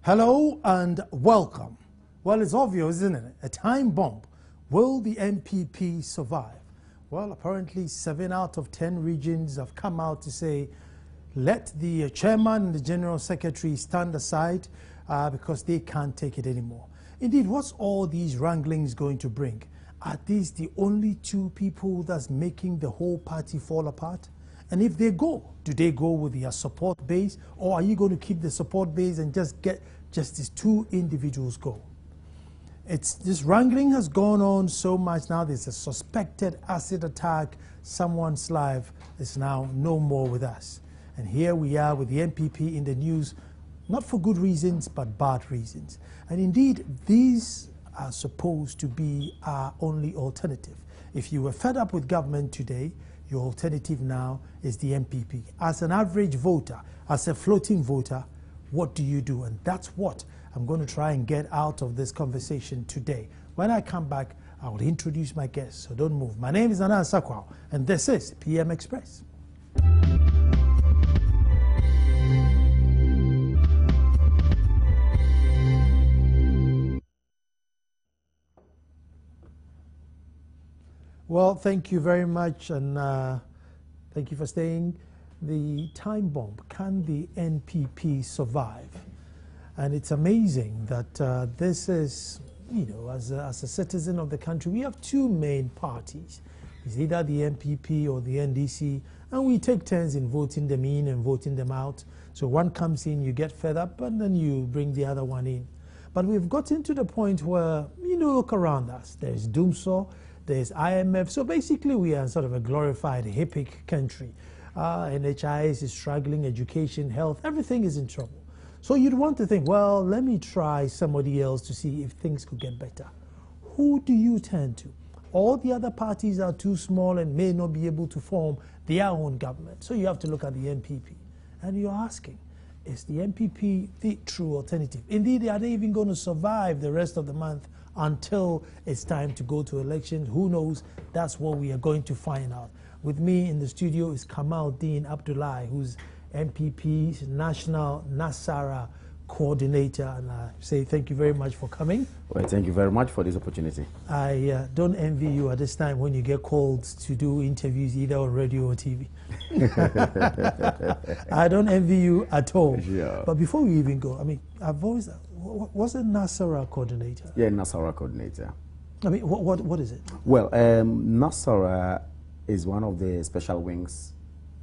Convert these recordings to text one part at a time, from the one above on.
Hello and welcome. Well, it's obvious, isn't it? A time bomb. Will the NPP survive? Well, apparently 7 out of 10 regions have come out to say, let the chairman and the general secretary stand aside because they can't take it anymore. Indeed, what's all these wranglings going to bring? Are these the only two people that's making the whole party fall apart? And if they go, do they go with their support base, or are you going to keep the support base and just get just these two individuals go? This wrangling has gone on so much now. There's a suspected acid attack. Someone's life is now no more with us. And here we are with the NPP in the news, not for good reasons, but bad reasons. And indeed, these are supposed to be our only alternative. If you were fed up with government today, your alternative now is the NPP. As an average voter, as a floating voter, what do you do? And that's what I'm going to try and get out of this conversation today. When I come back, I will introduce my guests, so don't move. My name is Nana Sakwao, and this is PM Express. Well, thank you very much, and thank you for staying. The time bomb, can the NPP survive? And it's amazing that this is, you know, as a citizen of the country, we have two main parties. It's either the NPP or the NDC, and we take turns in voting them in and voting them out. So one comes in, you get fed up, and then you bring the other one in. But we've gotten to the point where, you know, look around us. There's Doomsaw, there's IMF. So basically, we are sort of a glorified HIPIC country. NHIS is struggling, education, health, everything is in trouble. So you'd want to think, well, let me try somebody else to see if things could get better. Who do you turn to? All the other parties are too small and may not be able to form their own government. So you have to look at the NPP. And you're asking, is the NPP the true alternative? Indeed, are they even going to survive the rest of the month until it's time to go to elections? Who knows? That's what we are going to find out. With me in the studio is Kamal Dean Abdullahi, who's NPP's National Nasara Coordinator. And I say thank you very much for coming. Well, thank you very much for this opportunity. I don't envy you at this time when you get called to do interviews either on radio or TV. I don't envy you at all. Yeah. But before we even go, I mean, I've always, what's a Nasara Coordinator? Yeah, Nasara Coordinator. I mean, what is it? Well, Nasara is one of the special wings,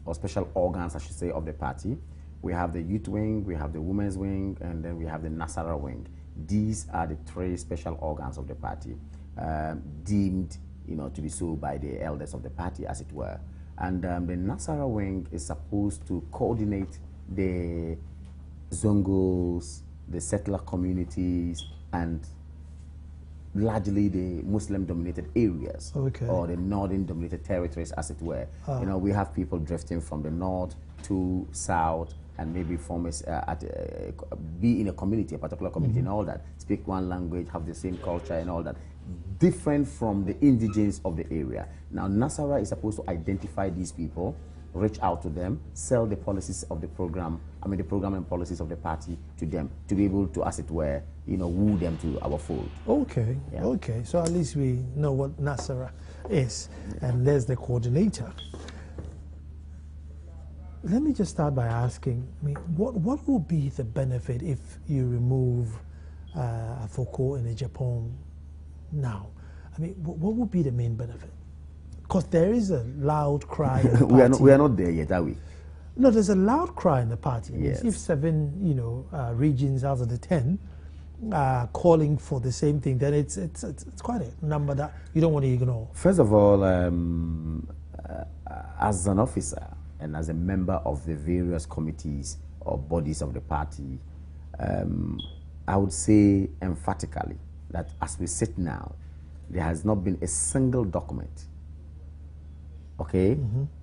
or special organs, I should say, of the party. We have the youth wing, we have the women's wing, and then we have the Nasara wing. These are the three special organs of the party, deemed, you know, to be so by the elders of the party, as it were. And the Nasara wing is supposed to coordinate the Zongos, the settler communities, and largely the Muslim-dominated areas, or the northern-dominated territories, as it were. You know, we have people drifting from the north to south, and maybe form be in a community, a particular community, and all that. Speak one language, have the same culture, and all that. Different from the indigenes of the area. Now, Nasara is supposed to identify these people, reach out to them, sell the policies of the program, the program and policies of the party to them, to be able to, as it were, you know, woo them to our fold. Okay, yeah. Okay. So at least we know what Nasara is, and there's the coordinator. Let me just start by asking, what will be the benefit if you remove Foucault in Japan now? I mean, what would be the main benefit? Because there is a loud cry in the party. we are not there yet, are we? No, there's a loud cry in the party. Yes. If 7, you know, regions out of the 10 are calling for the same thing, then it's quite a number that you don't want to ignore. First of all, as an officer and as a member of the various committees or bodies of the party, I would say emphatically that as we sit now, there has not been a single document, okay,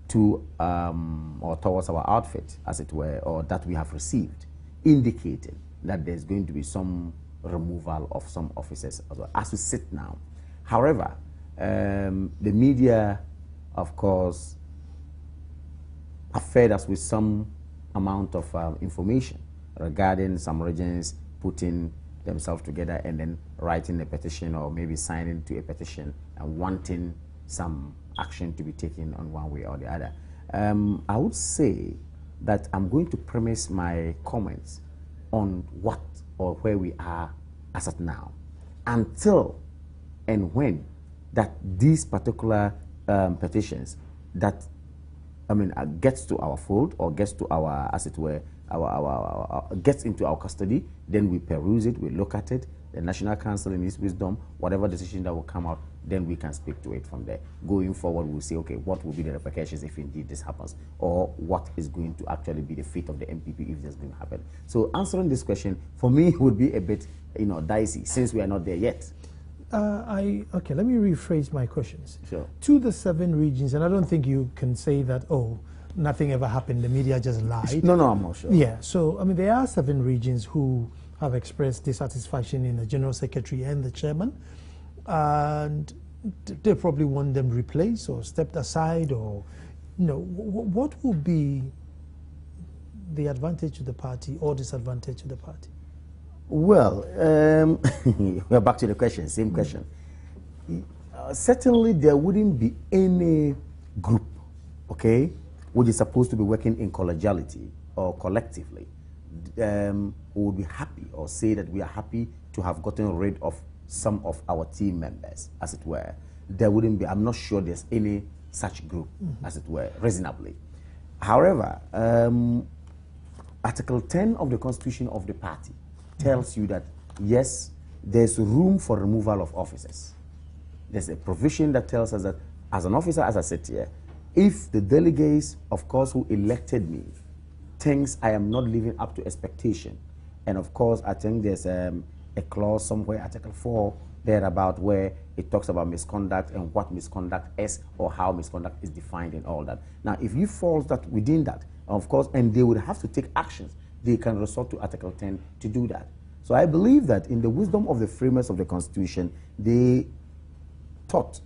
to or towards our outfit, as it were, or that we have received, indicating that there's going to be some removal of some officers as we sit now. However, the media, of course, have fed us with some amount of information regarding some regions putting themselves together and then writing a petition or maybe signing to a petition and wanting some action to be taken on one way or the other. I would say that I'm going to premise my comments on what or where we are as of now, until and when that these particular petitions that gets to our fold or gets to our, as it were, our gets into our custody, then we peruse it, we look at it. The National Council in its wisdom, whatever decision that will come out, then we can speak to it from there. Going forward, we'll say, okay, what will be the repercussions if indeed this happens, or what is going to actually be the fate of the NPP if this is going to happen. So answering this question for me would be a bit, dicey since we are not there yet. Okay, let me rephrase my questions. Sure. To the 7 regions, and I don't think you can say that, oh, nothing ever happened, the media just lied. No, I'm not sure. Yeah, so, there are 7 regions who have expressed dissatisfaction in the General Secretary and the Chairman, and they probably want them replaced or stepped aside, or, what will be the advantage to the party or disadvantage to the party? Well, we're back to the question, same question. Certainly there wouldn't be any group, okay, which is supposed to be working in collegiality or collectively, who would be happy or say that we are happy to have gotten rid of some of our team members, as it were. There wouldn't be, I'm not sure there's any such group, as it were, reasonably. However, Article 10 of the Constitution of the party tells you that, yes, there's room for removal of officers. There's a provision that tells us that as an officer, as I said here, if the delegates, of course, who elected me, thinks I am not living up to expectation, and of course, I think there's a clause somewhere, Article 4, thereabout, where it talks about misconduct and what misconduct is or how misconduct is defined and all that. Now, if you fall that within that, of course, and they would have to take actions, they can resort to Article 10 to do that. So I believe that in the wisdom of the framers of the Constitution, they thought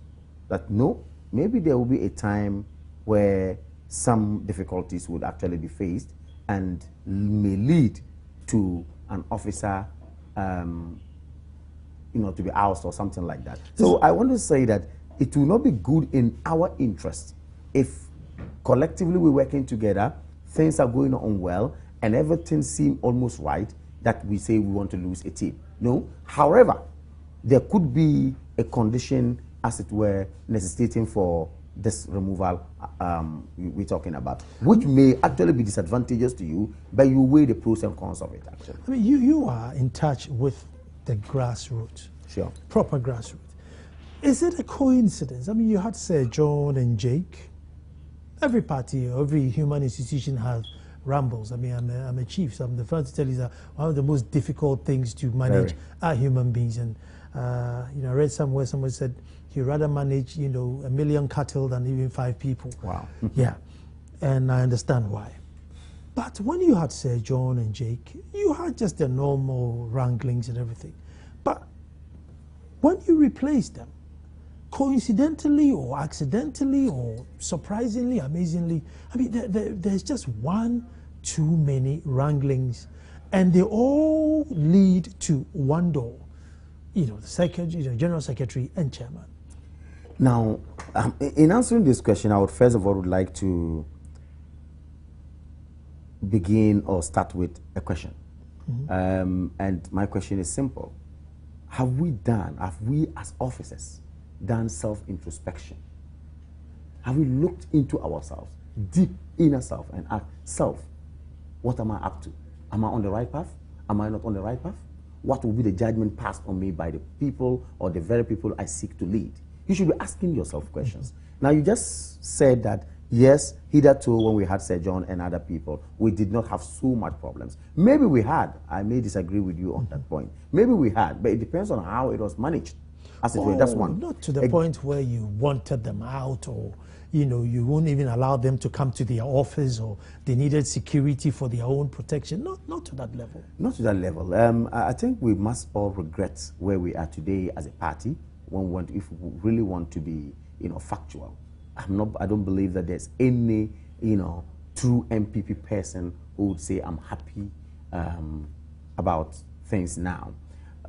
that no, maybe there will be a time where some difficulties would actually be faced and may lead to an officer to be ousted or something like that. So I want to say that it will not be good in our interest if collectively we're working together, things are going on well, and everything seems almost right, that we say we want to lose a team. No. However, there could be a condition, as it were, necessitating for this removal we're talking about, which may actually be disadvantageous to you, but you weigh the pros and cons of it, actually. You are in touch with the grassroots. Sure. Proper grassroots. Is it a coincidence? You had Sir John and Jake. Every party, every human institution has rambles. I'm a chief, so I'm the first to tell you that one of the most difficult things to manage are human beings. And I read somewhere someone said he'd rather manage 1 million cattle than even 5 people. Wow. Yeah, and I understand why. But when you had Sir John and Jake, you had just the normal wranglings and everything. But when you replaced them, coincidentally or accidentally or surprisingly, amazingly, there's just one too many wranglings, and they all lead to one door, the secretary, general secretary and chairman. Now, in answering this question, I would first of all would like to begin or start with a question. And my question is simple. Have we as officers done self-introspection? Have we looked into ourselves, deep inner self, and asked self, what am I up to? Am I on the right path? Am I not on the right path? What will be the judgment passed on me by the people or the very people I seek to lead? You should be asking yourself questions. Now, you just said that, yes, hitherto when we had Sir John and other people, we did not have so much problems. Maybe we had. I may disagree with you on that point. Maybe we had, but it depends on how it was managed. As it were, that's one. Not to the point where you wanted them out, or you won't even allow them to come to their office, or they needed security for their own protection. Not to that level. Not to that level. I think we must all regret where we are today as a party. If we really want to be, factual. I don't believe that there's any, true NPP person who would say I'm happy about things now.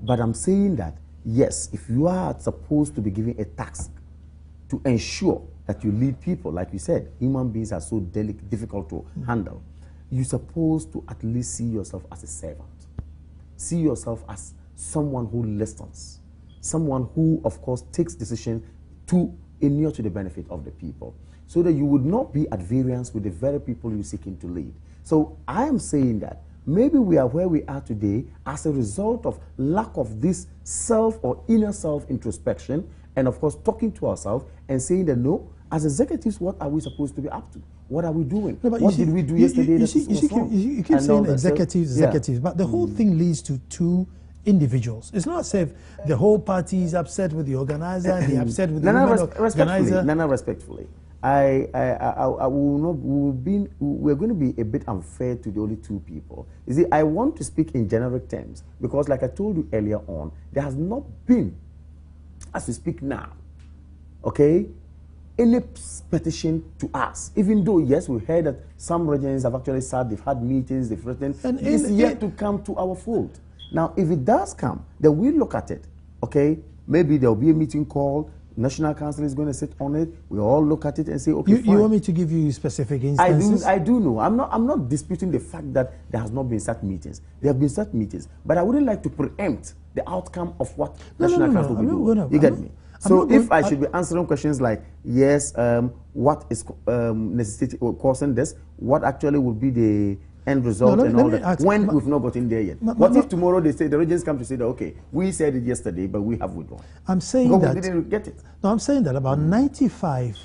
But I'm saying that, yes, if you are supposed to be given a task to ensure that you lead people, like you said, human beings are so difficult to handle, you're supposed to at least see yourself as a servant. See yourself as someone who listens, someone who, of course, takes decision to inure to the benefit of the people, so that you would not be at variance with the very people you're seeking to lead. So I am saying that maybe we are where we are today as a result of lack of this self or inner self introspection, and of course talking to ourselves and saying that no, as executives, what are we supposed to be up to? What are we doing? No, what did we do yesterday? You keep saying executives, but the whole thing leads to two individuals. It's not as if the whole party is upset with the organizer and they're upset with the organizer. Nana, respectfully, we're going to be a bit unfair to the only two people. You see, I want to speak in generic terms because, like I told you earlier on, there has not been, as we speak now, okay, any petition to us, even though, yes, we heard that some regions have actually said they've had meetings, they've written, and it's yet to come to our fold. Now, if it does come, then we'll look at it, okay? Maybe there'll be a meeting called, National Council is going to sit on it, we'll all look at it and say, okay, you want me to give you specific instances? I do know. I'm not disputing the fact that there has not been such meetings. There have been such meetings, but I wouldn't like to preempt the outcome of what National Council will do. You get me? So if I should be answering questions like, yes, what is necessitating or causing this, what actually will be the end result and all that, when we've not gotten there yet. What if tomorrow they say, the regions come to say that, okay, we said it yesterday, but we have withdrawn. I'm saying that. We didn't get it. No, I'm saying that about 95%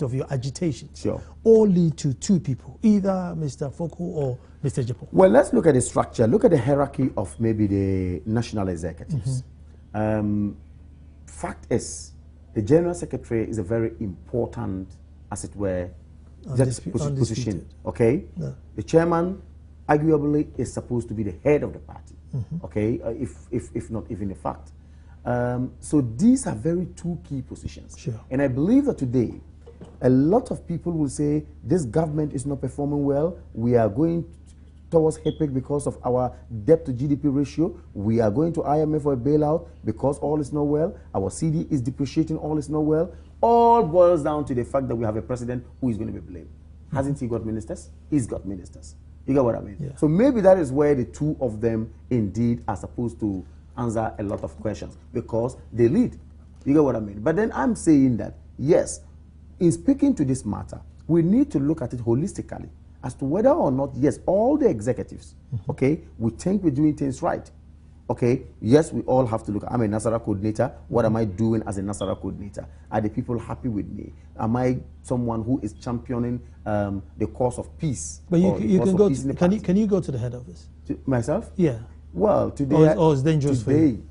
of your agitation sure. all lead to two people, either Mr. Foku or Mr. Jepo. Well, let's look at the structure. Look at the hierarchy of maybe the national executives. Fact is, the General Secretary is a very important, as it were, position. Okay? Yeah. The chairman, arguably, is supposed to be the head of the party. Okay? If not even a fact. So these are very two key positions. Sure. And I believe that today, a lot of people will say, this government is not performing well. We are going towards HEPEC because of our debt to GDP ratio. We are going to IMF for a bailout because all is not well. Our CD is depreciating, all is not well. All boils down to the fact that we have a president who is going to be blamed. Hasn't he got ministers? He's got ministers. You get what I mean? Yeah. So maybe that is where the two of them indeed are supposed to answer a lot of questions because they lead. You get what I mean? But then I'm saying that, yes, in speaking to this matter, we need to look at it holistically as to whether or not, yes, all the executives, okay, we think we're doing things right. Okay, yes, we all have to look. I'm a NASARA coordinator. What am I doing as a NASARA coordinator? Are the people happy with me? Am I someone who is championing the cause of peace? But you can go. Can you go to the head office? Myself? Yeah. Well, today. Or it's dangerous for you?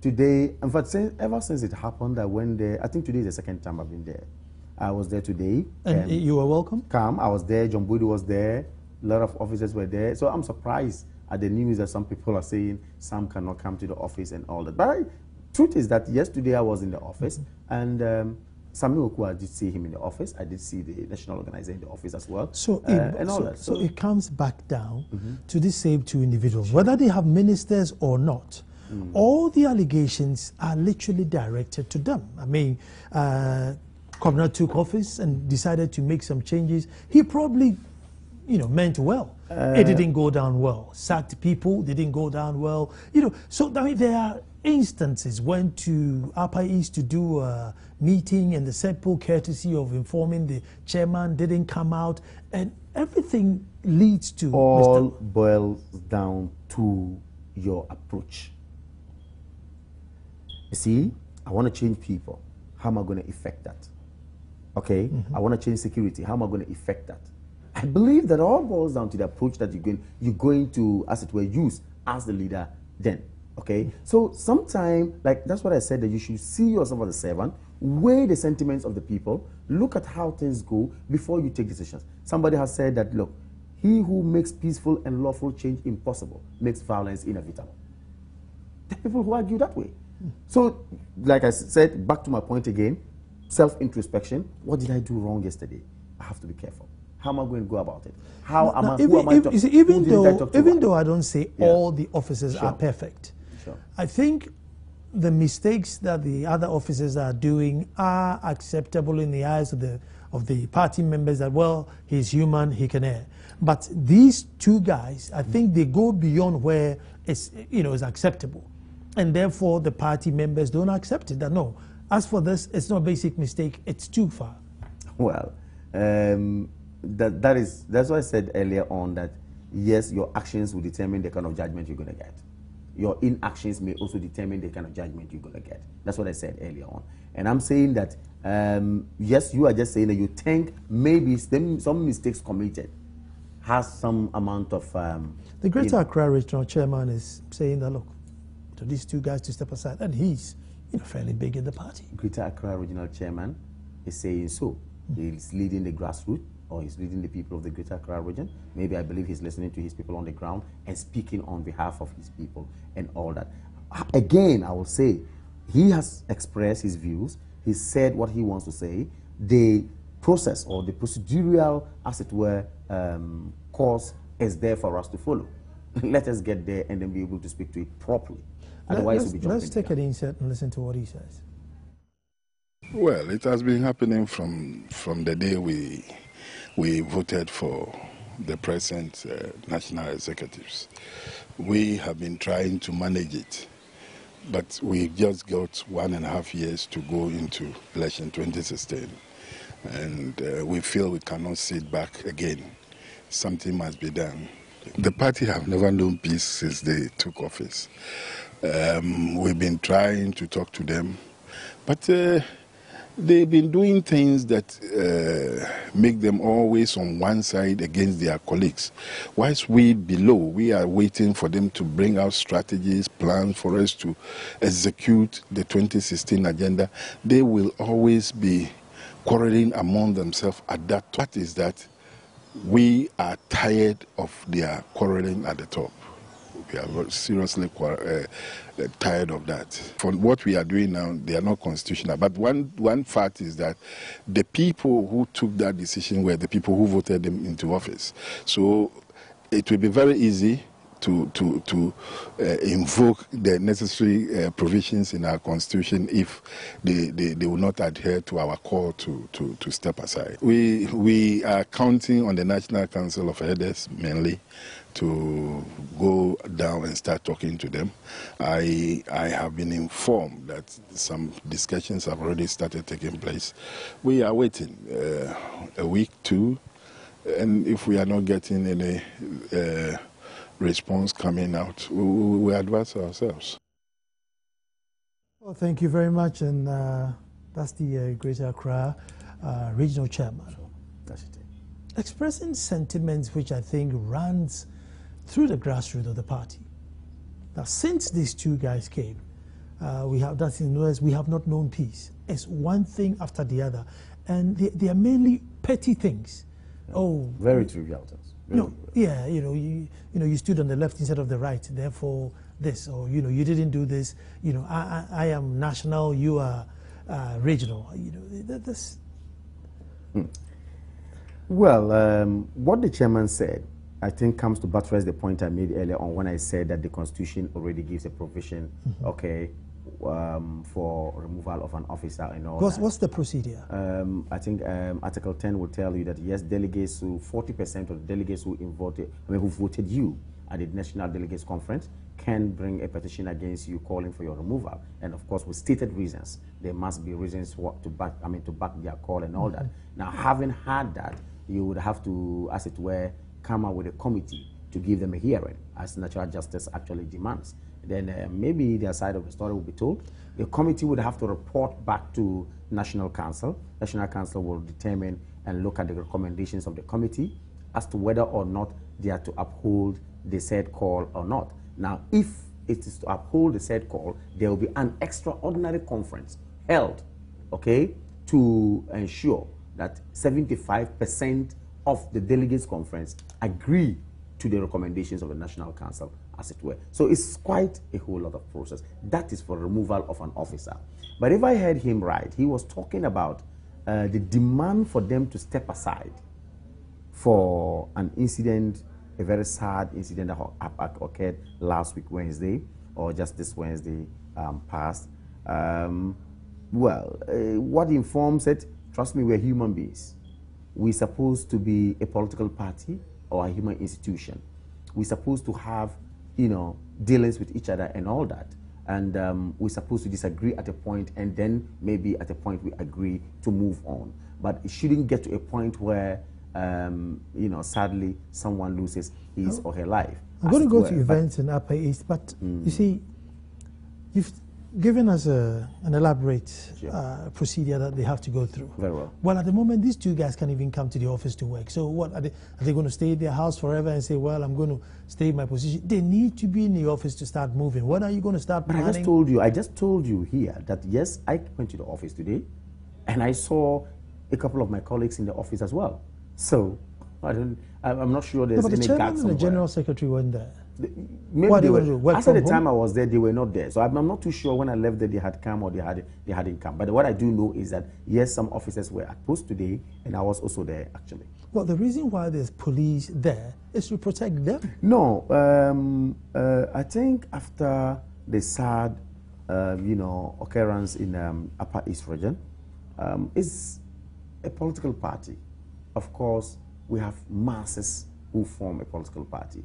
Today, in fact, ever since it happened, I went there. I think today is the second time I've been there. I was there today. And you were welcome? Calm. I was there. John Boyd was there. A lot of officers were there. So I'm surprised at the news that some people are saying some cannot come to the office and all that. But truth is that yesterday I was in the office and Samuel Oku, I did see him in the office. I did see the national organizer in the office as well. So, so it comes back down to the same two individuals, whether they have ministers or not. All the allegations are literally directed to them. I mean, Governor took office and decided to make some changes. He probably, meant well. It didn't go down well. Sacked people, didn't go down well. So I mean, there are instances when to Upper East to do a meeting and the simple courtesy of informing the chairman didn't come out, and everything leads to all boils down to your approach. You see, I want to change people. How am I going to effect that? Okay, I want to change security. How am I going to effect that? I believe that all boils down to the approach that you're going to, as it were, use as the leader then. Okay? So sometimes, like that's what I said, that you should see yourself as a servant, weigh the sentiments of the people, look at how things go before you take decisions. Somebody has said that, look, he who makes peaceful and lawful change impossible makes violence inevitable. There are people who argue that way. So, like I said, back to my point again, self-introspection. What did I do wrong yesterday? I have to be careful. How am I going to go about it? How am now, I? Who am I talking? Even though I don't say all the officers Sure. are perfect, Sure. I think the mistakes that the other officers are doing are acceptable in the eyes of the party members. That, well, he's human, he can err. But these two guys, I think they go beyond where it's is acceptable, and therefore the party members don't accept it. That no, as for this, it's not a basic mistake. It's too far. Well, that's why I said earlier on that yes, your actions will determine the kind of judgment you're going to get. Your inactions may also determine the kind of judgment you're going to get. That's what I said earlier on. And I'm saying that, yes, you are just saying that you think maybe some mistakes committed has some amount of... the Greater Accra Regional Chairman is saying that, look, to these two guys to step aside, and he's fairly big in the party. Greater Accra Regional Chairman is saying so. He's leading the grassroots, or he's leading the people of the Greater Accra region. Maybe I believe he's listening to his people on the ground and speaking on behalf of his people and all that. Again, I will say, he has expressed his views. He said what he wants to say. The process or the procedural, as it were, course is there for us to follow. Let us get there and then be able to speak to it properly. Otherwise, we'll be jumping. Let's take an insert and listen to what he says. Well, it has been happening from the day we voted for the present national executives. We have been trying to manage it, but we just got 1.5 years to go into election 2016, and we feel we cannot sit back again. Something must be done. The party have never known peace since they took office. We've been trying to talk to them, but they've been doing things that make them always on one side against their colleagues. Whilst we below, we are waiting for them to bring out strategies, plans for us to execute the 2016 agenda. They will always be quarreling among themselves at that. What is that? We are tired of their quarreling at the top. We are seriously tired of that. For what we are doing now, they are not constitutional. But one fact is that the people who took that decision were the people who voted them into office. So it will be very easy to invoke the necessary provisions in our constitution if they will not adhere to our call to step aside. We are counting on the National Council of Elders mainly to go down and start talking to them. I have been informed that some discussions have already started taking place. We are waiting a week, two, and if we are not getting any response coming out, we advise ourselves. Well, thank you very much, and that's the Greater Accra Regional Chairman. Sure. That's it. Expressing sentiments which I think runs through the grassroots of the party. Now, since these two guys came, we have not known peace. It's one thing after the other, and they are mainly petty things. Yeah. Oh, very trivial things. You stood on the left instead of the right, therefore this, or you didn't do this. I am national, you are regional. This. Well, what the chairman said, I think, comes to buttress the point I made earlier on when I said that the Constitution already gives a provision, for removal of an officer and all that. What's the procedure? I think Article 10 will tell you that yes, delegates who 40% of the delegates who voted you at the National Delegates Conference can bring a petition against you calling for your removal, and of course with stated reasons. There must be reasons to back their call and all that. Now, having had that, you would have to, as it were, come up with a committee to give them a hearing, as natural justice actually demands. Then maybe their side of the story will be told. The committee would have to report back to National Council. National Council will determine and look at the recommendations of the committee as to whether or not they are to uphold the said call or not. Now, if it is to uphold the said call, there will be an extraordinary conference held, to ensure that 75% of the delegates conference agree to the recommendations of the National Council, as it were. So it's quite a whole lot of process. That is for removal of an officer. But if I heard him right, he was talking about the demand for them to step aside for an incident, a very sad incident that occurred last week Wednesday, or just this Wednesday past. What informs it? Trust me, we're human beings. We're supposed to be a political party or a human institution. We're supposed to have, dealings with each other and all that. And we're supposed to disagree at a point, and then maybe at a point we agree to move on. But it shouldn't get to a point where, sadly, someone loses his or her life. I'm going to go to events in Upper East, but you see, you've given us an elaborate procedure that they have to go through. Very well. Well, at the moment, these two guys can't even come to the office to work. So what, are they going to stay in their house forever and say, well, I'm going to stay in my position? They need to be in the office to start moving. When are you going to start planning? But I just told you here that, yes, I went to the office today, and I saw a couple of my colleagues in the office as well. So I'm not sure there's any gap somewhere. But the chairman and the general secretary weren't there. Maybe they were. After the time I was there, they were not there. So I'm not too sure when I left there they had come or they hadn't come. But what I do know is that, yes, some officers were at post today, and I was also there, actually. Well, the reason why there's police there is to protect them. No, I think after the sad, occurrence in Upper East region, it's a political party. Of course, we have masses who form a political party.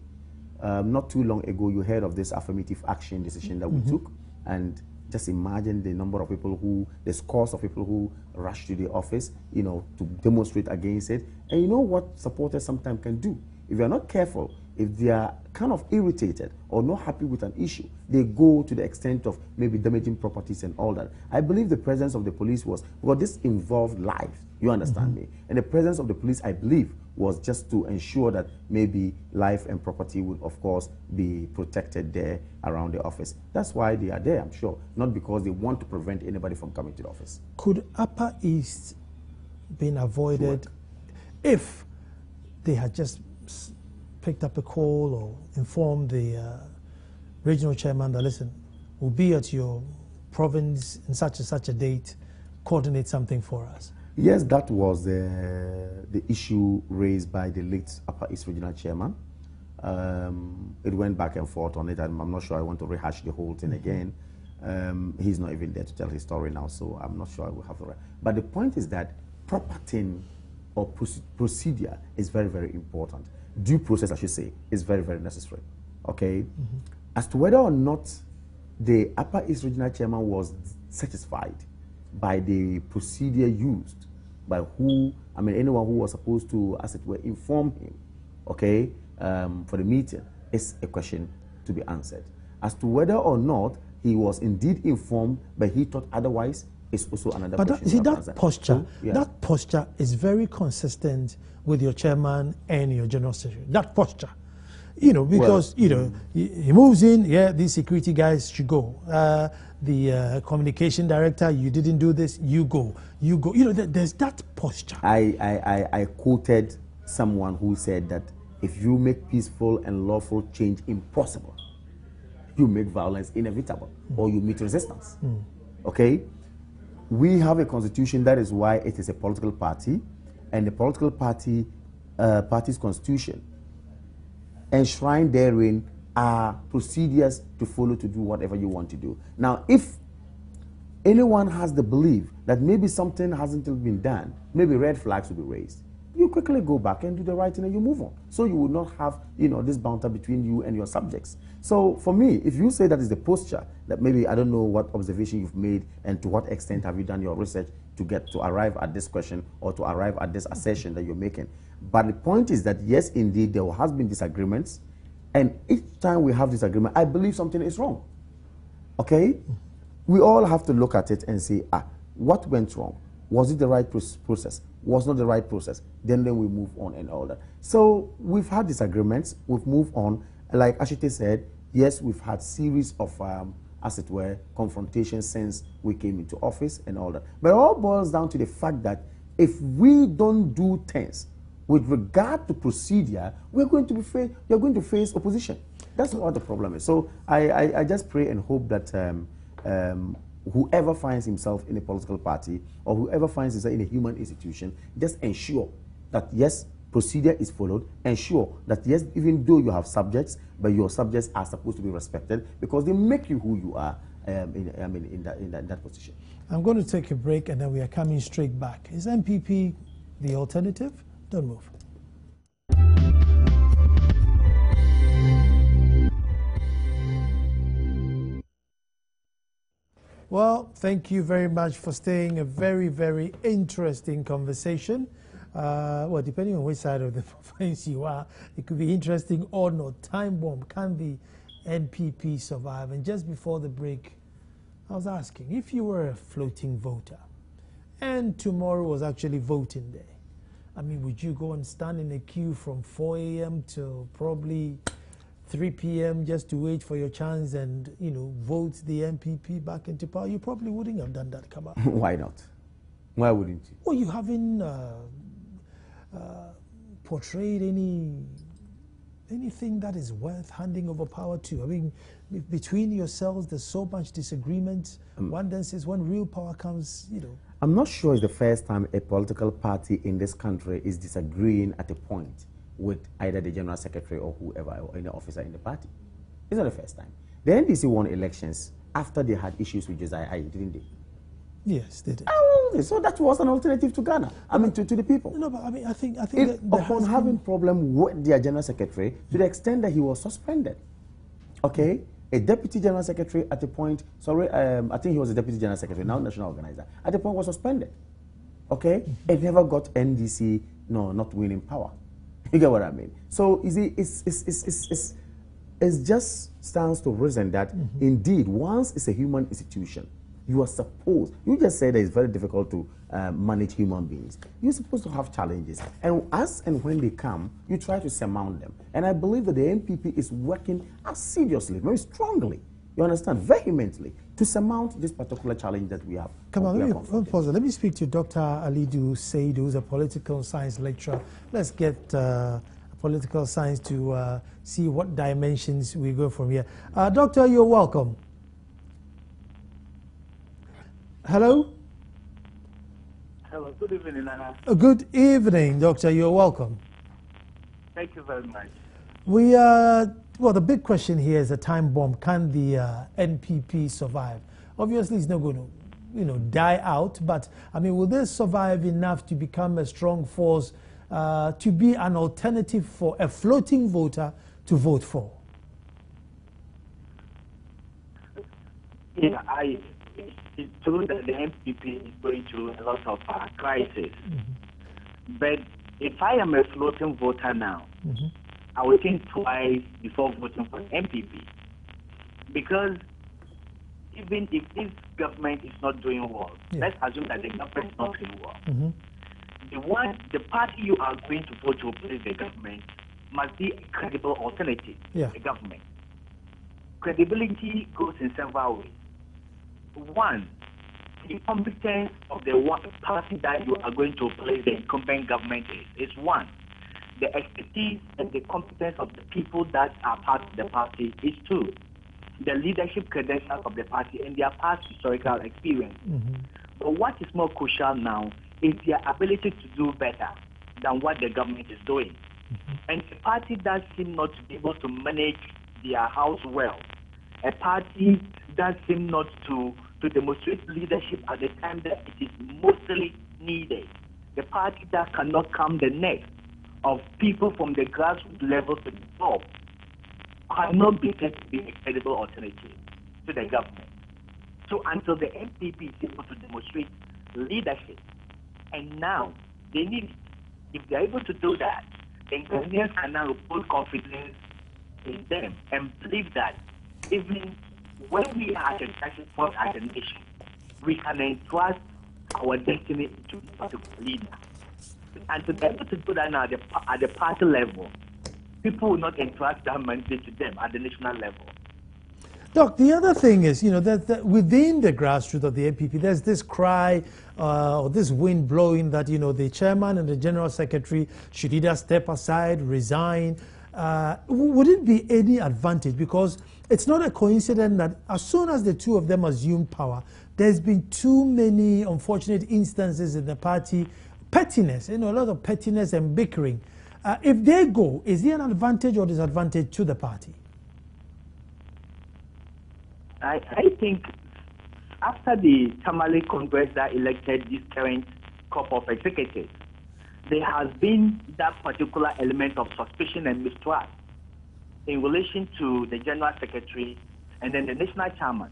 Not too long ago, you heard of this affirmative action decision that we took, and just imagine the number of people the scores of people who rushed to the office, to demonstrate against it. And you know what supporters sometimes can do? If you're not careful, if they are kind of irritated or not happy with an issue, they go to the extent of maybe damaging properties and all that. I believe the presence of the police was, because this involved lives, you understand me? And the presence of the police, I believe, was just to ensure that maybe life and property would, of course, be protected there around the office. That's why they are there, I'm sure, not because they want to prevent anybody from coming to the office. Could Upper East been avoided if they had just picked up a call or informed the regional chairman that, listen, we'll be at your province in such and such a date, coordinate something for us? Yes, that was the issue raised by the late Upper East Regional Chairman. It went back and forth on it. I'm not sure I want to rehash the whole thing again. He's not even there to tell his story now, so I'm not sure I will have the right. But the point is that proper thing or procedure is very, very important. Due process, I should say, is very, very necessary. Okay? As to whether or not the Upper East Regional Chairman was satisfied by the procedure used, by anyone who was supposed to, as it were, inform him, okay, for the meeting, is a question to be answered. As to whether or not he was indeed informed, but he thought otherwise, is also another question. But that posture is very consistent with your chairman and your general secretary. That posture. Because, he moves in, these security guys should go. The communication director, you didn't do this, you go. There's that posture. I quoted someone who said that if you make peaceful and lawful change impossible, you make violence inevitable, or you meet resistance. Okay? We have a constitution, that is why it is a political party, and the political party's constitution enshrined therein are procedures to follow to do whatever you want to do. Now, if anyone has the belief that maybe something hasn't been done, maybe red flags will be raised, you quickly go back and do the right thing and you move on. So you will not have, this boundary between you and your subjects. So for me, if you say that is the posture, that maybe I don't know what observation you've made and to what extent have you done your research to arrive at this question or to arrive at this assertion that you're making. But the point is that, yes, indeed, there has been disagreements, and each time we have disagreement, I believe something is wrong. Okay? We all have to look at it and say, what went wrong? Was it the right process? Was not the right process? Then we move on and all that. So we've had disagreements. We've moved on. Like Ashite said, yes, we've had series of, as it were, confrontations since we came into office and all that. But it all boils down to the fact that if we don't do things with regard to procedure, you're going to face opposition. That's what the problem is. So I just pray and hope that whoever finds himself in a political party or whoever finds himself in a human institution, just ensure that, yes, procedure is followed. Ensure that yes, even though you have subjects, but your subjects are supposed to be respected because they make you who you are in that position. I'm going to take a break and then we are coming straight back. Is NPP the alternative? Don't move. Well, thank you very much for staying. A very, very interesting conversation. Well, depending on which side of the fence you are, it could be interesting or not. Time bomb, can the NPP survive? And just before the break, I was asking, if you were a floating voter and tomorrow was actually voting day, I mean, would you go and stand in a queue from 4 a.m. till probably 3 p.m. just to wait for your chance and, you know, vote the NPP back into power? You probably wouldn't have done that, Kaba. Why not? Why wouldn't you? Well, you haven't portrayed anything that is worth handing over power to. I mean, between yourselves, there's so much disagreement. One then says when real power comes, you know. I'm not sure it's the first time a political party in this country is disagreeing at a point with either the general secretary or whoever or any officer in the party. It's not the first time. The NDC won elections after they had issues with Josiah Aye, didn't they? Yes, they did. Oh, so that was an alternative to Ghana. I mean, to the people. No, but I mean, I think upon having problem with their general secretary to the extent that he was suspended. Okay, a deputy general secretary at the point. Sorry, I think he was a deputy general secretary, now national organizer. At the point was suspended. Okay, it never got NDC not winning power. You get what I mean? So you see, it just stands to reason that indeed, once it's a human institution, you are supposed, you just said that it's very difficult to manage human beings. You're supposed to have challenges. And as and when they come, you try to surmount them. And I believe that the NPP is working assiduously, very strongly, you understand, vehemently, to surmount this particular challenge that we have. Come on, let me speak to Dr. Alidu Said, who's a political science lecturer. Let's get political science to see what dimensions we go from here. Doctor, you're welcome. Hello? Hello, good evening, Nana. Good evening, Doctor. You're welcome. Thank you very much. We well, the big question here is a time bomb. Can the NPP survive? Obviously, it's not going to, you know, die out. But I mean, will they survive enough to become a strong force to be an alternative for a floating voter to vote for? Yeah, it's true that the NPP is going through a lot of crisis. But if I am a floating voter now, I will think twice before voting for NPP. Because even if this government is not doing well, let's assume that the government is not doing well. The party you are going to vote to replace the government must be a credible alternative to the government. Credibility goes in several ways. One, the competence of the party that you are going to replace the incumbent government is one. The expertise and the competence of the people that are part of the party is two. The leadership credentials of the party and their past historical experience. But what is more crucial now is their ability to do better than what the government is doing. And a party that seems not to be able to manage their house well, a party that seems not to demonstrate leadership at the time that it is mostly needed, the party that cannot calm the neck of people from the grassroots level to the top, cannot be said to be a credible alternative to the government. So until the NPP is able to demonstrate leadership, and now they need it. If they're able to do that, then Ghanaians can now put confidence in them and believe that even when we are at a crisis point as a nation, we can entrust our destiny to a particular leader. And to be able to do that now at the party level, people will not entrust that mandate to them at the national level. Doc, the other thing is, you know, that within the grassroots of the NPP, there's this cry or this wind blowing that, you know, the chairman and the general secretary should either step aside, resign. Would it be any advantage? Because it's not a coincidence that as soon as the two of them assume power, there's been too many unfortunate instances in the party, pettiness, you know, a lot of pettiness and bickering. If they go, is there an advantage or disadvantage to the party? I think after the Tamale Congress that elected this current crop of executives, there has been that particular element of suspicion and mistrust in relation to the General Secretary and then the National Chairman.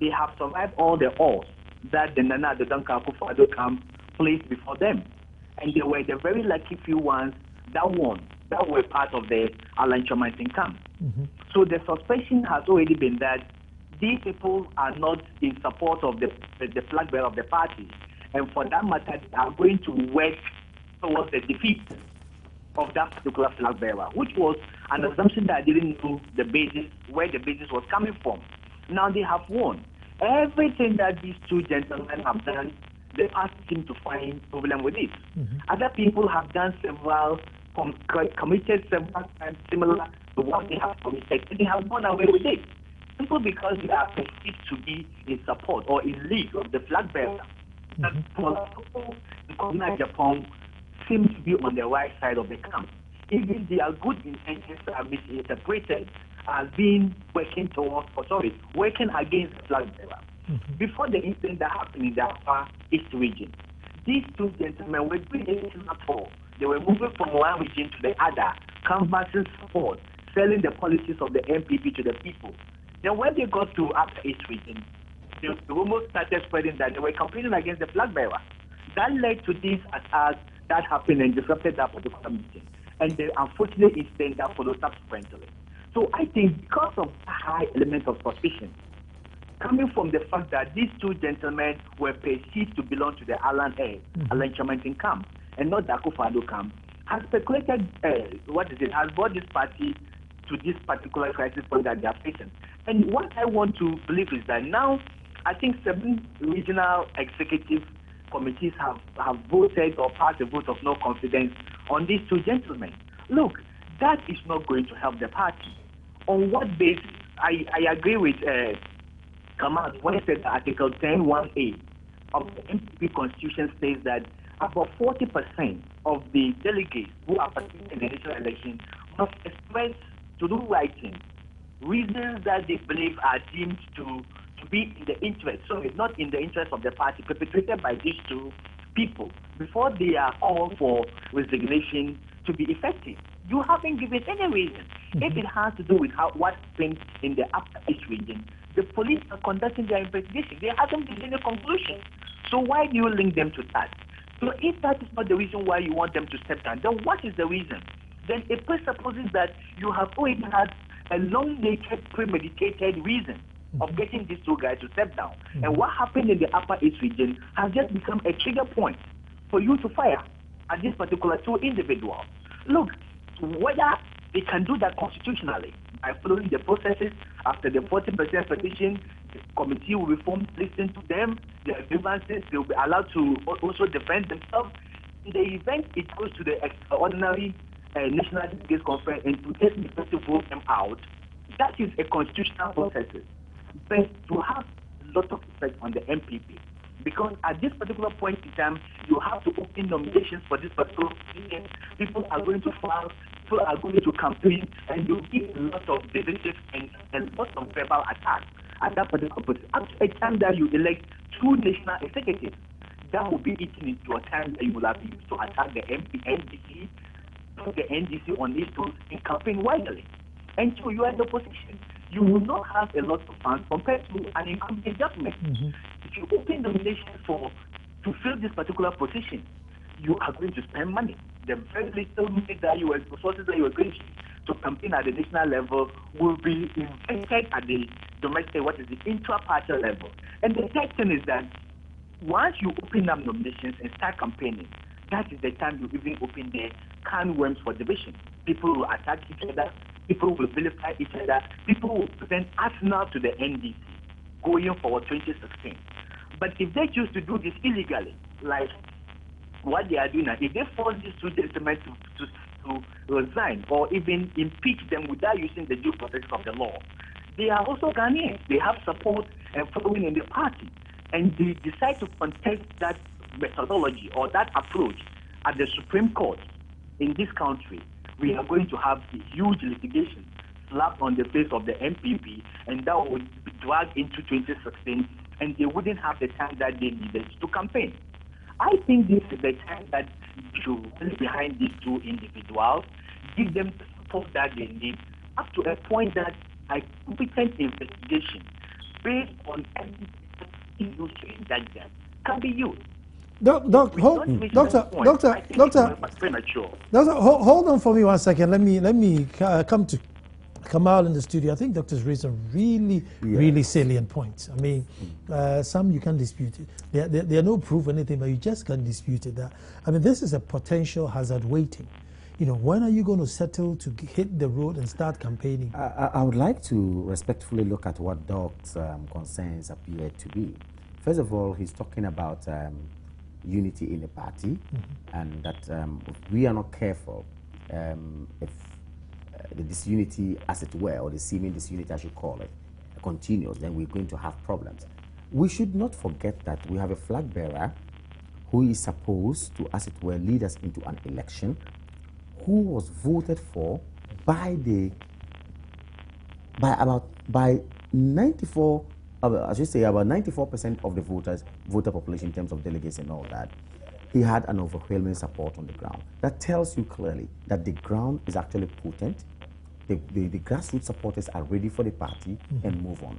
They have survived all the odds that the Nana Addo Akufo-Addo camp placed before them. And they were the very lucky few ones that won, that were part of the Alan Chomantin camp. So the suspicion has already been that these people are not in support of the flag bearer of the party. And for that matter, they are going to work towards the defeat of that particular flag bearer, which was an assumption that I didn't know the basis, where the basis was coming from. Now they have won. Everything that these two gentlemen have done, the party seem to find problem with it. Other people have done several, committed several times similar to what they have committed, and they have gone away with it. Simply because they are perceived to be in support or in league of the flag bearer. That people in Japan seem to be on the right side of the camp. Even their good intentions are misinterpreted as being working against the flag bearer. Before the incident that happened in the Upper East region, these two gentlemen were doing anything at all. They were moving from one region to the other, canvassing support, selling the policies of the NPP to the people. Then when they got to Upper East region, they almost started spreading that they were campaigning against the flag bearer. That led to this attack that happened and disrupted that particular meeting, and the unfortunate incident that followed subsequently. So I think because of the high element of suspicion, coming from the fact that these two gentlemen were perceived to belong to the Alan Chomantin camp and not the Akufo-Addo camp, has speculated, has brought this party to this particular crisis point that they are facing. And what I want to believe is that now, I think 7 regional executive committees have voted or passed a vote of no confidence on these two gentlemen. Look, that is not going to help the party. On what basis? I agree with Kamal when he said that Article 10(1)(a) of the NPP Constitution states that about 40% of the delegates who are participating in the national election must express to do writing reasons that they believe are deemed to be in the interest, so it's not in the interest of the party, perpetrated by these two people before they are called for resignation to be effective. You haven't given any reason. If it has to do with what happened in the Upper East region, the police are conducting their investigation. There hasn't been any conclusion. So why do you link them to that? So if that is not the reason why you want them to step down, then what is the reason? Then it presupposes that you have already had a long-dated, premeditated reason of getting these two guys to step down. And what happened in the Upper East region has just become a trigger point for you to fire at this particular two individuals. Look, whether they can do that constitutionally by following the processes after the 40% petition, the committee will be formed, listen to them, their grievances, they will be allowed to also defend themselves. In the event it goes to the extraordinary National Delegates Conference and to take to vote them out, that is a constitutional process. But to have a lot of effect on the NPP, because at this particular point in time, you have to open nominations for this particular position. People are going to file, people are going to campaign, and you give a lot of divisive and lots of verbal attacks at that particular position. At a time that you elect 2 national executives, that will be eaten into a time that you will have used to attack the NDC, put the NDC on these tools and campaign widely. And so you are in the position. You will not have a lot of funds compared to an incumbent government. If you open nominations to fill this particular position, you are going to spend money. The very little money that you are, resources that you are going to campaign at the national level will be invested at the domestic, intra-party level. And the third thing is that once you open up nominations and start campaigning, that is the time you even open the can worms for division. People will attack each other. People will vilify each other. People will present arsenal to the NDC going forward 2016. But if they choose to do this illegally, like what they are doing now, if they force these two gentlemen to resign or even impeach them without using the due process of the law, they are also Ghanaians. They have support and following in the party. And they decide to contest that methodology or that approach at the Supreme Court. in this country, we are going to have a huge litigation slapped on the face of the NPP, and that would be dragged into 2016, and they wouldn't have the time that they needed to campaign. I think this is the time that we should rally behind these two individuals, give them the support that they need, up to a point that a competent investigation based on evidence used to indict them can be used. Doctor, hold on for me 1 second. Let me come to Kamal in the studio. I think Doctor's raised some really salient points. I mean, some you can't dispute it. There are no proof or anything, but you just can't dispute it. I mean, this is a potential hazard waiting. You know, when are you going to settle to hit the road and start campaigning? I would like to respectfully look at what Doc's concerns appear to be. First of all, he's talking about unity in the party, and that if we are not careful, if the disunity, as it were, or the seeming disunity, I should call it, continues, then we're going to have problems. We should not forget that we have a flag bearer who is supposed to, as it were, lead us into an election, who was voted for by 94, I should say about 94% of the voter population in terms of delegates and all that. He had an overwhelming support on the ground. That tells you clearly that the ground is actually potent. The grassroots supporters are ready for the party and move on.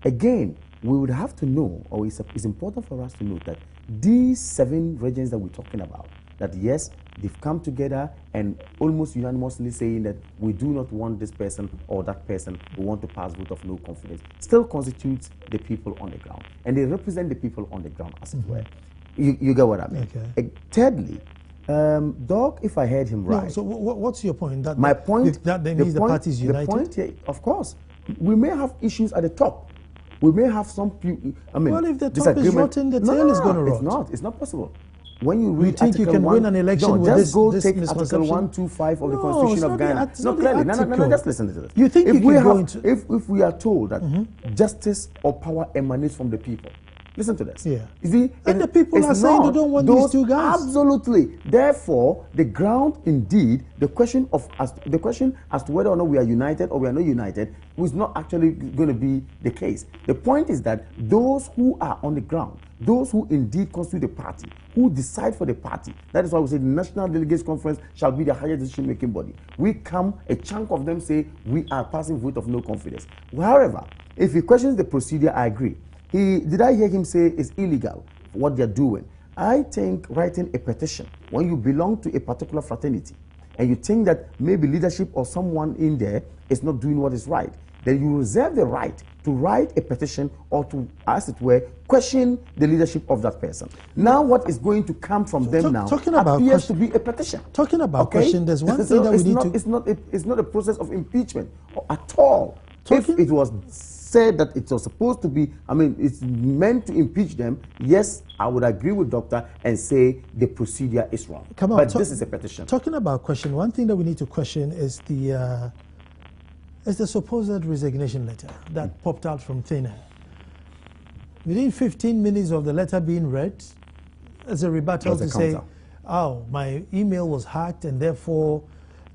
Again, we would have to know, or it's important for us to note that these 7 regions that we're talking about, that yes, they've come together and almost unanimously saying that we do not want this person or that person, we want to pass vote of no confidence, still constitutes the people on the ground. And they represent the people on the ground, as it were. You get what I mean? Okay. Thirdly, Doc, if I heard him right. No, so what's your point? My point, that means the party is united? The point here, of course, we may have issues at the top. We may have some, I mean, well, if the top is rotten, the tail is going to rot. It's not possible. When you read think you can win an election with just go this take Article 125 of the Constitution of Ghana. No, clearly, no, just listen to this. You think if we are told that justice or power emanates from the people, listen to this. Yeah. You see, and the people are saying they don't want these two guys. Absolutely. Therefore, the ground, indeed, the question as to whether or not we are united or we are not united is not actually going to be the case. The point is that those who are on the ground, those who indeed constitute the party, who decide for the party, that is why we say the National Delegates Conference shall be the highest decision-making body. A chunk of them say we are passing vote of no confidence. However, if he questions the procedure, I agree. Did I hear him say it's illegal what they're doing? I think writing a petition, when you belong to a particular fraternity, and you think that maybe leadership or someone in there is not doing what is right, then you reserve the right to write a petition or to, as it were, question the leadership of that person. Now what is going to come from them now appears to be a petition. Talking about question, there's one thing that we need to... It's not a process of impeachment at all. If it was said that it was supposed to be, I mean, it's meant to impeach them, yes, I would agree with Doctor and say the procedure is wrong. But this is a petition. Talking about question, one thing that we need to question is the supposed resignation letter that popped out from thin air. Within 15 minutes of the letter being read, as a rebuttal to say, oh, my email was hacked and therefore,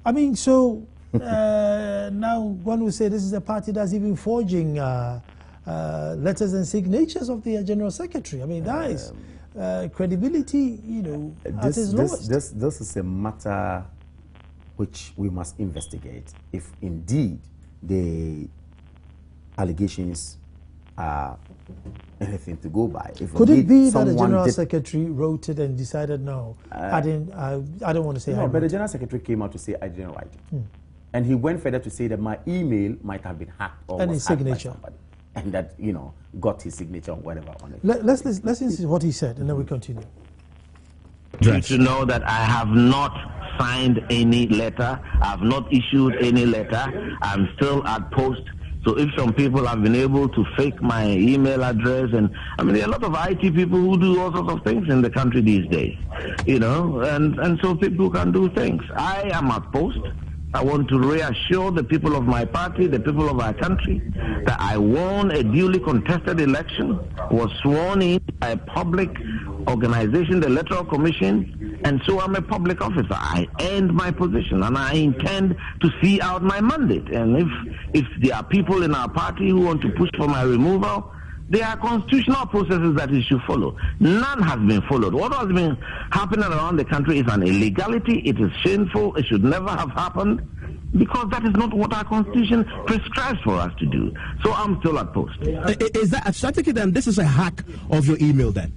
I mean, so now one would say this is a party that's even forging letters and signatures of the General Secretary. I mean, that is credibility, you know, at its lowest. This is a matter which we must investigate. If indeed the allegations are anything to go by. Could it be that the General Secretary wrote it and decided, no, I don't want to say I wrote but the General Secretary came out to say, I didn't write it. And he went further to say that my email might have been hacked or and was his hacked signature. by somebody. And that, you know, got his signature or whatever on it. Let's listen to what he said, and then we continue. To know that I have not signed any letter, I have not issued any letter, I'm still at post. So if some people have been able to fake my email address, and I mean, there are a lot of IT people who do all sorts of things in the country these days, you know, and so people can do things. I am at post. I want to reassure the people of my party, the people of our country, that I won a duly contested election, was sworn in by a public organization, the Electoral Commission, And so I'm a public officer. I earned my position, and I intend to see out my mandate. And if there are people in our party who want to push for my removal, there are constitutional processes that we should follow. None has been followed. What has been happening around the country is an illegality. It is shameful. It should never have happened, because that is not what our constitution prescribes for us to do. So I'm still at post. Is that, so I take it then this is a hack of your email then?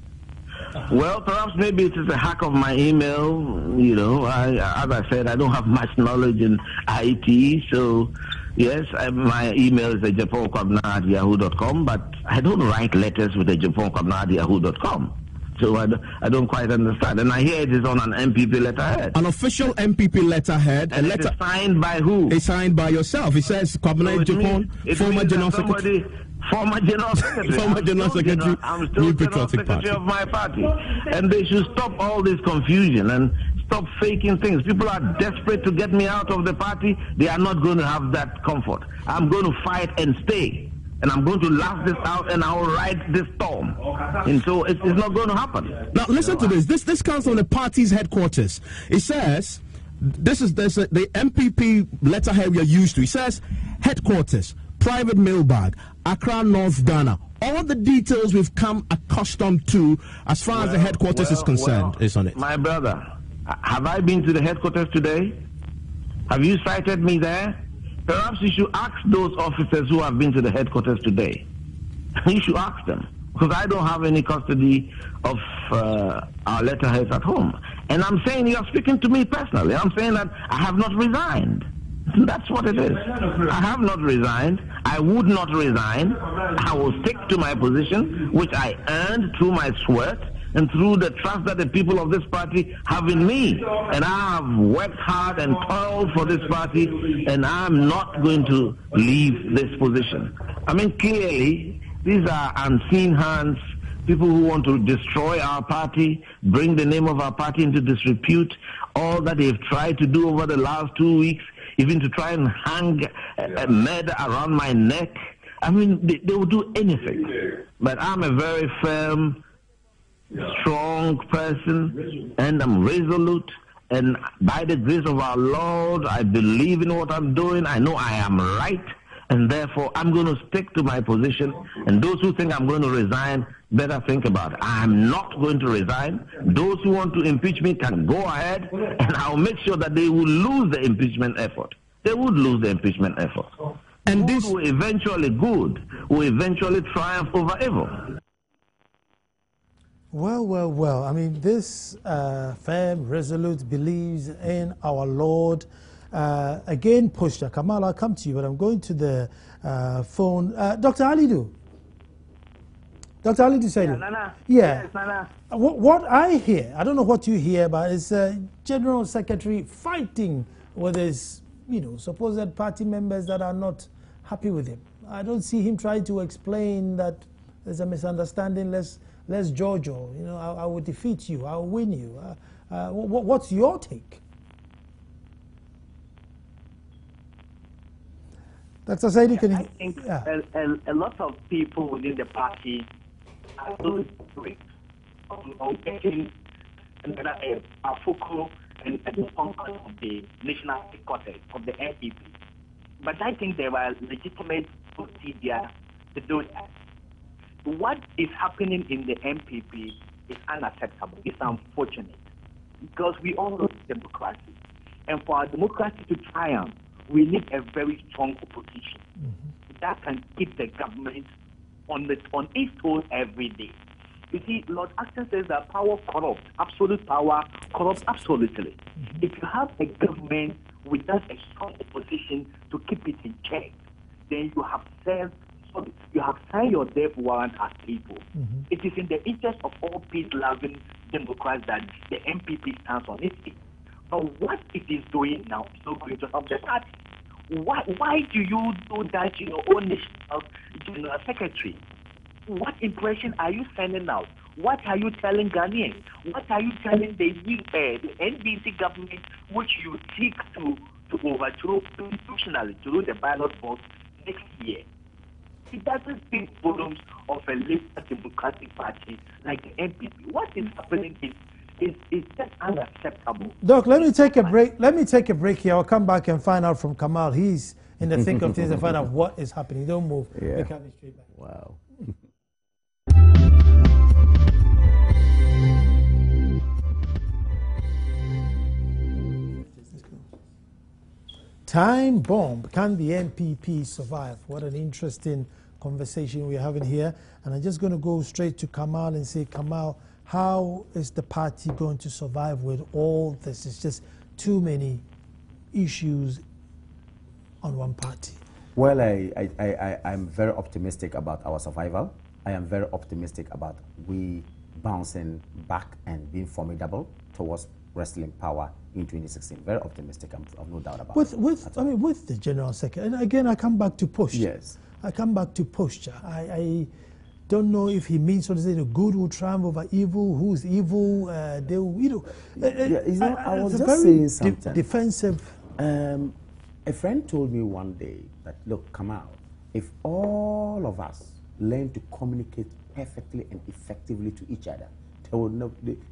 Well, perhaps maybe it is a hack of my email. You know, as I said, I don't have much knowledge in IT, so yes, my email is japonkwabna@yahoo.com, but I don't write letters with japonkwabna@yahoo.com. So I don't quite understand. And I hear it is on an NPP letterhead. An official NPP letterhead. And a letter it is signed by who? It's signed by yourself. It says Kwabena Japan, former general secretary. Former general secretary. Former general secretary. I'm still general secretary of my party. And they should stop all this confusion and stop faking things. People are desperate to get me out of the party. They are not going to have that comfort. I'm going to fight and stay. And I'm going to last this out, and I'll ride this storm. And so it's not going to happen. Now listen to this. This comes from the party's headquarters. It says, the MPP letterhead we are used to. It says, headquarters, private mailbag, Accra, North Ghana. All the details we've come accustomed to as far as the headquarters is concerned is on it. My brother, have I been to the headquarters today? Have you cited me there? Perhaps you should ask those officers who have been to the headquarters today. You should ask them, because I don't have any custody of our letterheads at home. And I'm saying you are speaking to me personally. I'm saying that I have not resigned. That's what it is. I have not resigned. I would not resign. I will stick to my position, which I earned through my sweat and through the trust that the people of this party have in me. And I have worked hard and toiled for this party, and I'm not going to leave this position. I mean, clearly, these are unseen hands, people who want to destroy our party, bring the name of our party into disrepute. All that they've tried to do over the last 2 weeks, even to try and hang a murder around my neck. I mean, they will do anything. But I'm a very firm, strong person, and I'm resolute, and by the grace of our Lord, I believe in what I'm doing. I know I am right, and therefore I'm going to stick to my position. And those who think I'm going to resign better think about it. I'm not going to resign. Those who want to impeach me can go ahead, and I'll make sure that they will lose the impeachment effort. They would lose the impeachment effort. And good will eventually triumph over evil. Well. I mean, this firm, resolute, believes in our Lord. Again, Pushta, Kamal, I'll come to you, but I'm going to the phone. Dr. Alidu. Dr. Alidu said it. Nana. Yeah. Yes, Nana. What I hear, I don't know what you hear, but it's General Secretary fighting with his, supposed party members that are not happy with him. I don't see him trying to explain that there's a misunderstanding. Let's Giorgio, I will defeat you. I will win you. What's your take? Dr. Saidi, can you? I think a lot of people within the party are so great on getting a focal and a function of the national headquarters of the NPP. But I think there were legitimate procedures to do that. What is happening in the NPP is unacceptable. It's unfortunate, because we all love democracy. And for our democracy to triumph, we need a very strong opposition that can keep the government on its toes every day. You see, Lord Acton says that power corrupts. Absolute power corrupts absolutely. If you have a government without a strong opposition to keep it in check, then you have signed your death warrant as people. It is in the interest of all peace-loving Democrats that the NPP stands on its feet. But what it is doing now is not going to help the party. Why do you do that to your own national general secretary? What impression are you sending out? What are you telling Ghanaians? What are you telling the NDC government, which you seek to overthrow constitutionally through the ballot box next year? It doesn't speak volumes of a liberal democratic party like the NPP. What is happening is it's just unacceptable. Doc, let me take a break. Let me take a break here. I'll come back and find out from Kamal. He's in the thick of things and find out what is happening. Don't move. Yeah. We're coming straight back. Wow. Time bomb. Can the NPP survive? What an interesting conversation we're having here. And I'm just going to go straight to Kamal and say, Kamal, how is the party going to survive with all this? It's just too many issues on one party. Well, I'm very optimistic about our survival. I am very optimistic about we bouncing back and being formidable towards wrestling power in 2016. Very optimistic. I've no doubt about it. With the General Secretary, and again, I come back to posture. Yes. I come back to posture. I don't know if he means to say the good will triumph over evil. Who's evil? They will, I was just saying something. Defensive. A friend told me one day that, look, Kamal, if all of us learn to communicate perfectly and effectively to each other,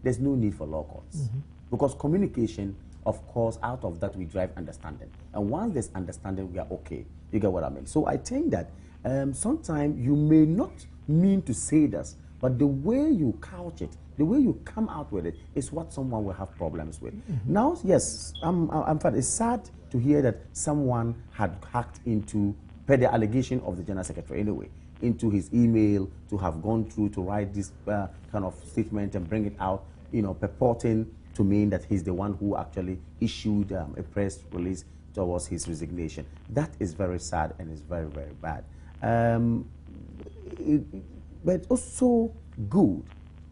there's no need for law courts. Mm-hmm. Because communication, of course, out of that we drive understanding. And once there's understanding, we are okay. You get what I mean? So I think that sometimes you may not mean to say this, but the way you couch it, the way you come out with it is what someone will have problems with. Mm-hmm. Now, yes, it's sad to hear that someone had hacked into, per the allegation of the General Secretary anyway, into his email to have gone through to write this kind of statement and bring it out, purporting to mean that he's the one who actually issued a press release towards his resignation. That is very sad and is very, very bad. But also good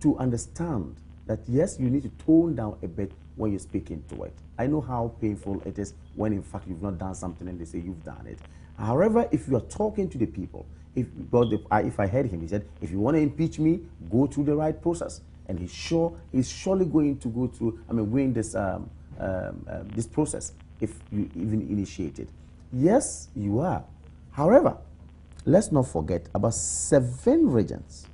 to understand that, yes, you need to tone down a bit when you speak into it. I know how painful it is when, in fact, you've not done something and they say you've done it. However, if you're talking to the people, if I heard him, he said, if you want to impeach me, go through the right process. And he's surely going to go through, win this, this process if you even initiate it. Yes, you are. However, let's not forget about 7 regions.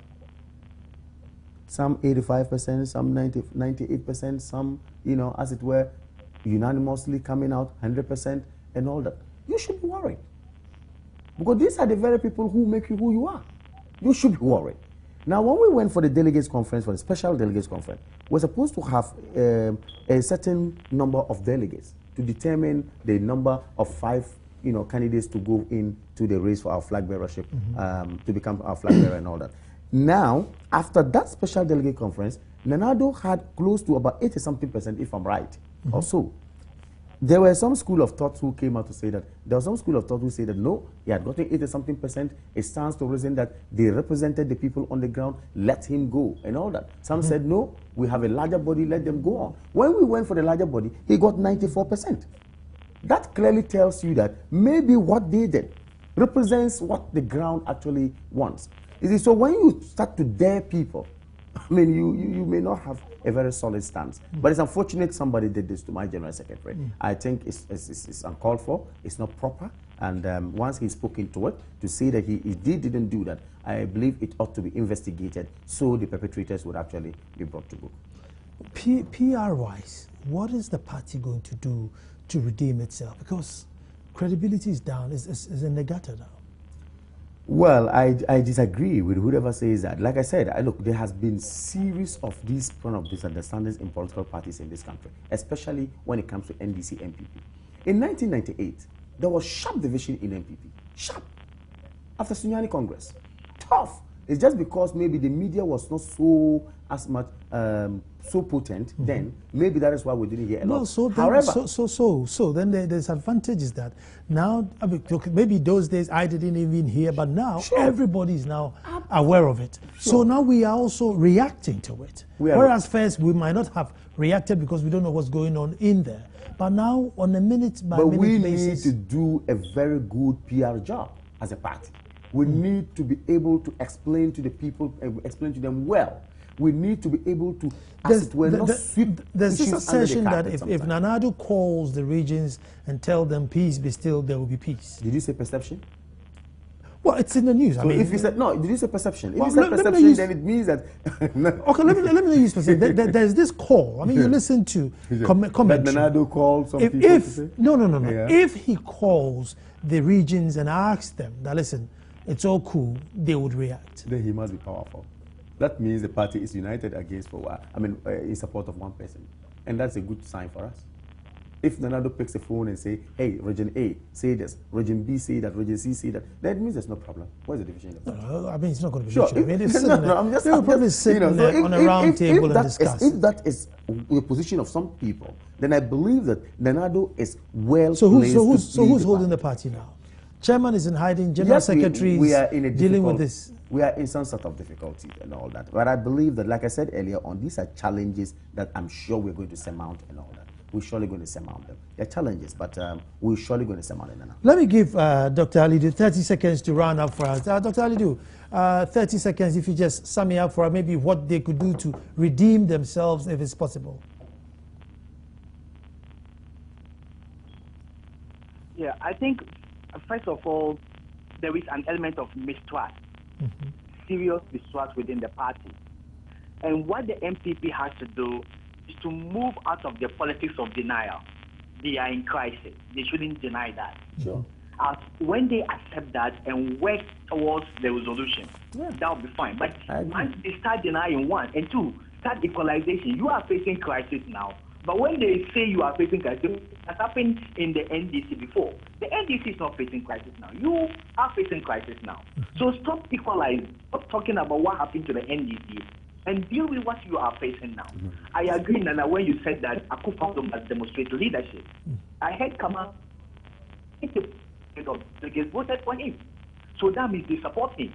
Some 85%, some 98%, some, as it were, unanimously coming out 100% and all that. You should be worried. Because these are the very people who make you who you are. You should be worried. Now, when we went for the delegates conference, for the special delegates conference, we're supposed to have a certain number of delegates to determine the number of 5, candidates to go into the race for our flag bearership, mm-hmm. To become our flag bearer and all that. Now, after that special delegate conference, Nanado had close to about 80-something%, if I'm right, mm-hmm. or so. There were some school of thought who came out to say that, there was some school of thought who said that no, he had gotten 80-something%. It stands to reason that they represented the people on the ground, let him go, and all that. Some mm-hmm. said, no, we have a larger body, let them go on. When we went for the larger body, he got 94%. That clearly tells you that maybe what they did represents what the ground actually wants. You see, so when you start to dare people, you may not have a very solid stance. Mm. But it's unfortunate somebody did this to my General Secretary. Mm. I think it's uncalled for, it's not proper, and once he spoke into it, to say that he didn't do that, I believe it ought to be investigated so the perpetrators would actually be brought to book. PR-wise, what is the party going to do to redeem itself? Because credibility is down, is in the gutter now. Well, I disagree with whoever says that. Like I said, look, there has been series of these kind of misunderstandings in political parties in this country, especially when it comes to NDC NPP. In 1998, there was sharp division in NPP. Sharp. After Sunyani Congress. Tough. It's just because maybe the media was not so as much so potent mm-hmm. then. Maybe that is why we didn't hear a lot. So then there's advantages that now, maybe those days I didn't even hear, but now everybody is now aware of it. Sure. So now we are also reacting to it. Whereas first we might not have reacted because we don't know what's going on in there. But now on a minute by minute basis. But we need to do a very good PR job as a party. We need to be able to explain to the people, explain to them well. We need to be able to, as it were, not sweep There's this assertion that if Nanado calls the regions and tell them peace be still, there will be peace. Did you say perception? Well, it's in the news. So I mean, if you said, no, did you say perception? If well, you said let me perception, use, then it means that... okay, let me use perception. There's this call. I mean, you listen to commentary. That Nanado called some people to say? No. Yeah. If he calls the regions and asks them that, listen, it's all cool, they would react. Then he must be powerful. That means the party is united against in support of one person. And that's a good sign for us. If Nanado picks the phone and say, hey, Region A, say this, Region B, say that, Region C, say that, that means there's no problem. Where's the division? No, I mean, it's not going to be sure. I mean, they will probably sit on a round table and discuss. If that is the position of some people, then I believe that Nanado is well So placed. Who's holding the party now? Chairman is in hiding, General Secretary is dealing with this. We are in some sort of difficulty and all that. But I believe that, like I said earlier on, these are challenges that I'm sure we're going to surmount and all that. We're surely going to surmount them. They're challenges, but we're surely going to surmount them now. Let me give Dr. Alidu 30 seconds to round up for us. Dr. Alidu, 30 seconds if you just sum me up for maybe what they could do to redeem themselves if it's possible. Yeah, I think, first of all, there is an element of mistrust, serious mistrust within the party. And what the NPP has to do is to move out of the politics of denial. They are in crisis. They shouldn't deny that. Sure. When they accept that and work towards the resolution, that will be fine. But once they start denying, one, and two, start equalization, you are facing crisis now. But when they say you are facing crisis, that's happened in the NDC before. The NDC is not facing crisis now. You are facing crisis now. So stop equalizing. Stop talking about what happened to the NDC and deal with what you are facing now. I agree, Nana, when you said that Akufo-Addo must demonstrate leadership. I heard Kamal, delegates voted for him. So that means they support him.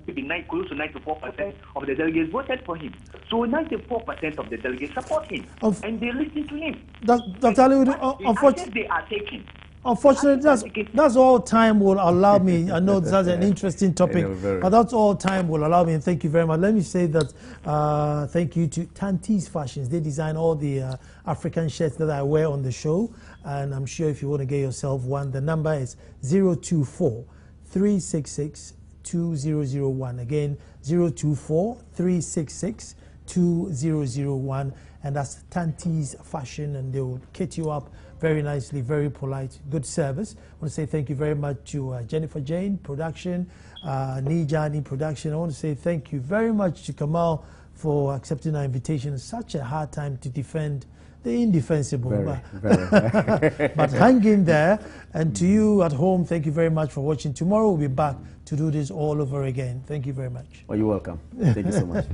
Maybe close to 94% of the delegates voted for him. So 94% of the delegates support him. And they listen to him. Dr. Alidu, unfortunately, they are taking. Unfortunately, that's all time will allow me. I know that's an interesting topic, but that's all time will allow me. And thank you very much. Let me say that thank you to Tantis Fashions. They design all the African shirts that I wear on the show. And I'm sure if you want to get yourself one, the number is 024-366-2001. Again, 024-366-2001. And that's Tantis Fashion, and they will kit you up very nicely, very polite, good service. I want to say thank you very much to Jennifer Jane, production, Nijani, production. I want to say thank you very much to Kamal for accepting our invitation. It's such a hard time to defend the indefensible. But hang in there. And to you at home, thank you very much for watching. Tomorrow we'll be back to do this all over again. Thank you very much. Well, you're welcome. Thank you so much.